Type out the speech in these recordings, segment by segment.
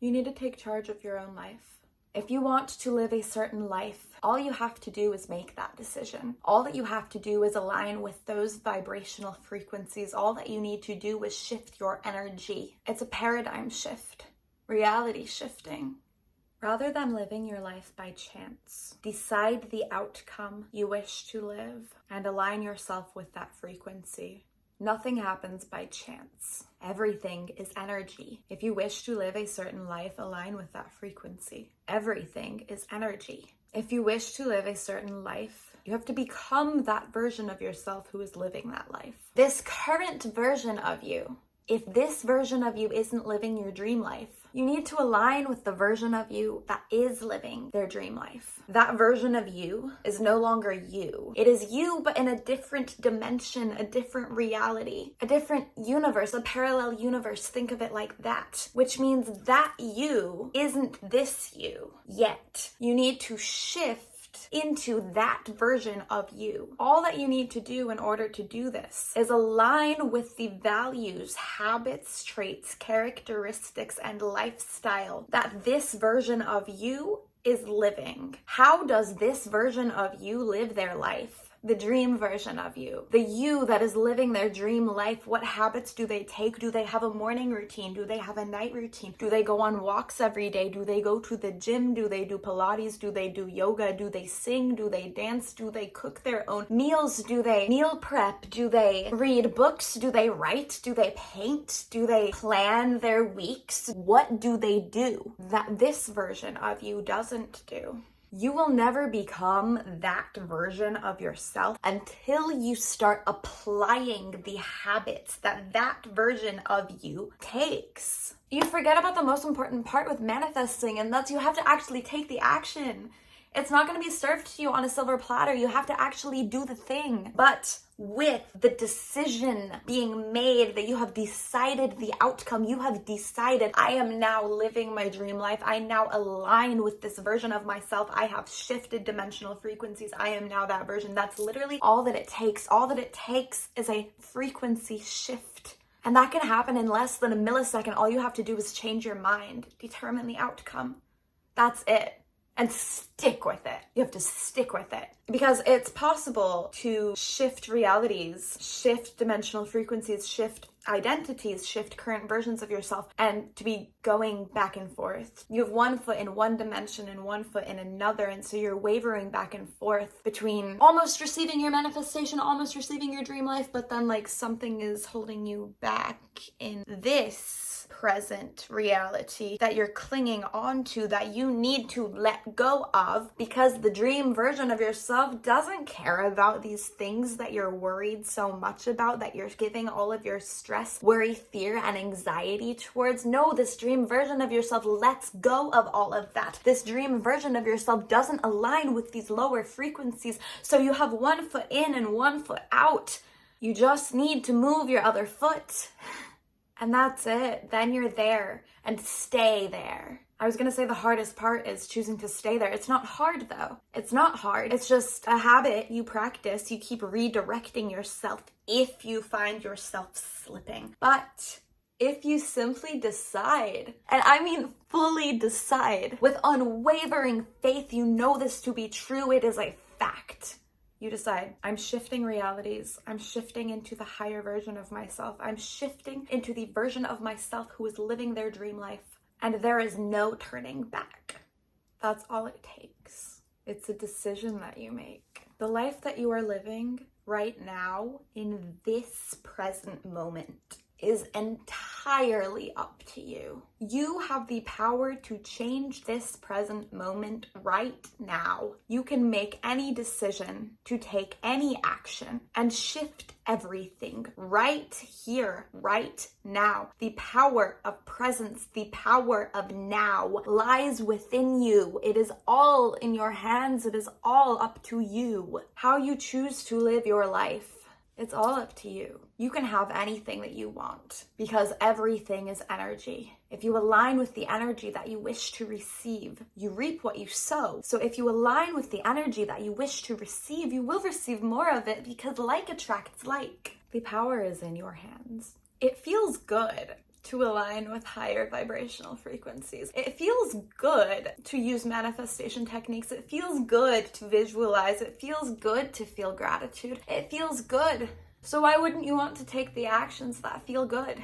You need to take charge of your own life. If you want to live a certain life, all you have to do is make that decision. All that you have to do is align with those vibrational frequencies. All that you need to do is shift your energy. It's a paradigm shift, reality shifting. Rather than living your life by chance, decide the outcome you wish to live and align yourself with that frequency. Nothing happens by chance. Everything is energy. If you wish to live a certain life, align with that frequency. Everything is energy. If you wish to live a certain life, you have to become that version of yourself who is living that life. This current version of you, if this version of you isn't living your dream life, you need to align with the version of you that is living their dream life. That version of you is no longer you. It is you, but in a different dimension, a different reality, a different universe, a parallel universe. Think of it like that, which means that you isn't this you yet. You need to shift into that version of you. All that you need to do in order to do this is align with the values, habits, traits, characteristics, and lifestyle that this version of you is living. How does this version of you live their life? The dream version of you, the you that is living their dream life. What habits do they take? Do they have a morning routine? Do they have a night routine? Do they go on walks every day? Do they go to the gym? Do they do Pilates? Do they do yoga? Do they sing? Do they dance? Do they cook their own meals? Do they meal prep? Do they read books? Do they write? Do they paint? Do they plan their weeks? What do they do that this version of you doesn't do? You will never become that version of yourself until you start applying the habits that that version of you takes. You forget about the most important part with manifesting, and that's you have to actually take the action. It's not going to be served to you on a silver platter. You have to actually do the thing. But with the decision being made that you have decided the outcome, you have decided, I am now living my dream life. I now align with this version of myself. I have shifted dimensional frequencies. I am now that version. That's literally all that it takes. All that it takes is a frequency shift. And that can happen in less than a millisecond. All you have to do is change your mind, determine the outcome. That's it. And stick with it. You have to stick with it. Because it's possible to shift realities, shift dimensional frequencies, shift identities, shift current versions of yourself, and to be going back and forth. You have one foot in one dimension and one foot in another, and so you're wavering back and forth between almost receiving your manifestation, almost receiving your dream life, but then like something is holding you back in this present reality that you're clinging on to, that you need to let go of, because the dream version of yourself doesn't care about these things that you're worried so much about, that you're giving all of your stress, worry, fear, and anxiety towards. No, this dream version of yourself lets go of all of that. This dream version of yourself doesn't align with these lower frequencies, so you have one foot in and one foot out. You just need to move your other foot. And that's it. Then you're there, and stay there. I was gonna say the hardest part is choosing to stay there. It's not hard though. It's not hard. It's just a habit you practice. You keep redirecting yourself if you find yourself slipping. But if you simply decide, and I mean fully decide, with unwavering faith, you know this to be true, it is a fact. You decide, I'm shifting realities. I'm shifting into the higher version of myself. I'm shifting into the version of myself who is living their dream life. And there is no turning back. That's all it takes. It's a decision that you make. The life that you are living right now, in this present moment, is entirely up to you. You have the power to change this present moment right now. You can make any decision to take any action and shift everything right here, right now. The power of presence, the power of now lies within you. It is all in your hands. It is all up to you. How you choose to live your life, it's all up to you. You can have anything that you want because everything is energy. If you align with the energy that you wish to receive, you reap what you sow. So if you align with the energy that you wish to receive, you will receive more of it because like attracts like. The power is in your hands. It feels good. to align with higher vibrational frequencies. It feels good to use manifestation techniques. It feels good to visualize. It feels good to feel gratitude. It feels good. So why wouldn't you want to take the actions that feel good?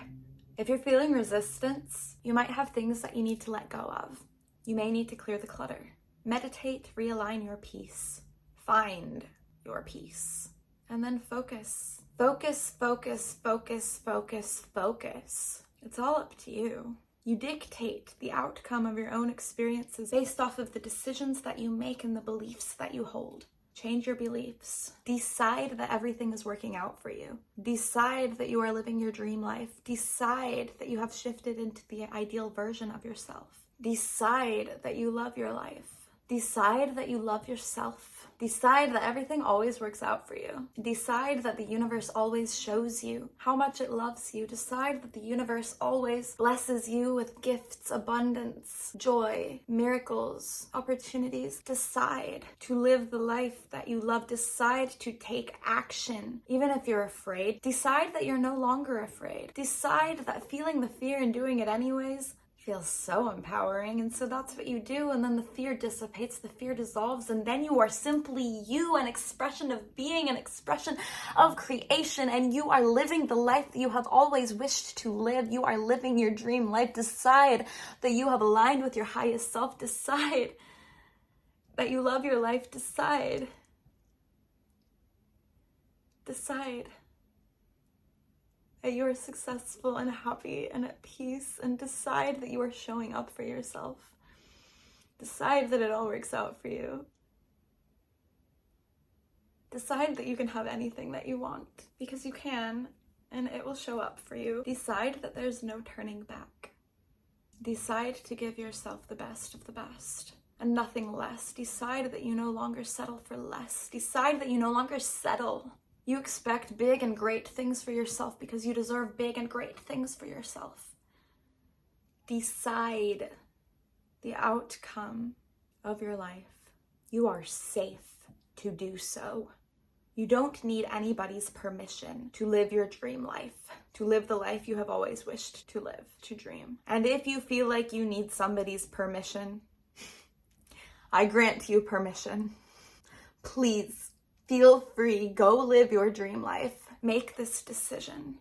If you're feeling resistance, you might have things that you need to let go of. You may need to clear the clutter. Meditate, realign your peace. Find your peace. And then focus. Focus, focus, focus, focus, focus. It's all up to you. You dictate the outcome of your own experiences based off of the decisions that you make and the beliefs that you hold. Change your beliefs. Decide that everything is working out for you. Decide that you are living your dream life. Decide that you have shifted into the ideal version of yourself. Decide that you love your life. Decide that you love yourself. Decide that everything always works out for you. Decide that the universe always shows you how much it loves you. Decide that the universe always blesses you with gifts, abundance, joy, miracles, opportunities. Decide to live the life that you love. Decide to take action. Even if you're afraid, decide that you're no longer afraid. Decide that feeling the fear and doing it anyways feels so empowering, and so that's what you do, and then the fear dissipates, the fear dissolves, and then you are simply you, an expression of being, an expression of creation, and you are living the life that you have always wished to live. You are living your dream life. Decide that you have aligned with your highest self. Decide that you love your life. Decide that you are successful and happy and at peace, and decide that you are showing up for yourself. Decide that it all works out for you. Decide that you can have anything that you want, because you can, and it will show up for you. Decide that there's no turning back. Decide to give yourself the best of the best and nothing less. Decide that you no longer settle for less. Decide that you no longer settle. You expect big and great things for yourself because you deserve big and great things for yourself. Decide the outcome of your life. You are safe to do so. You don't need anybody's permission to live your dream life, to live the life you have always wished to live, to dream. And if you feel like you need somebody's permission, I grant you permission. Please. Feel free, go live your dream life. Make this decision.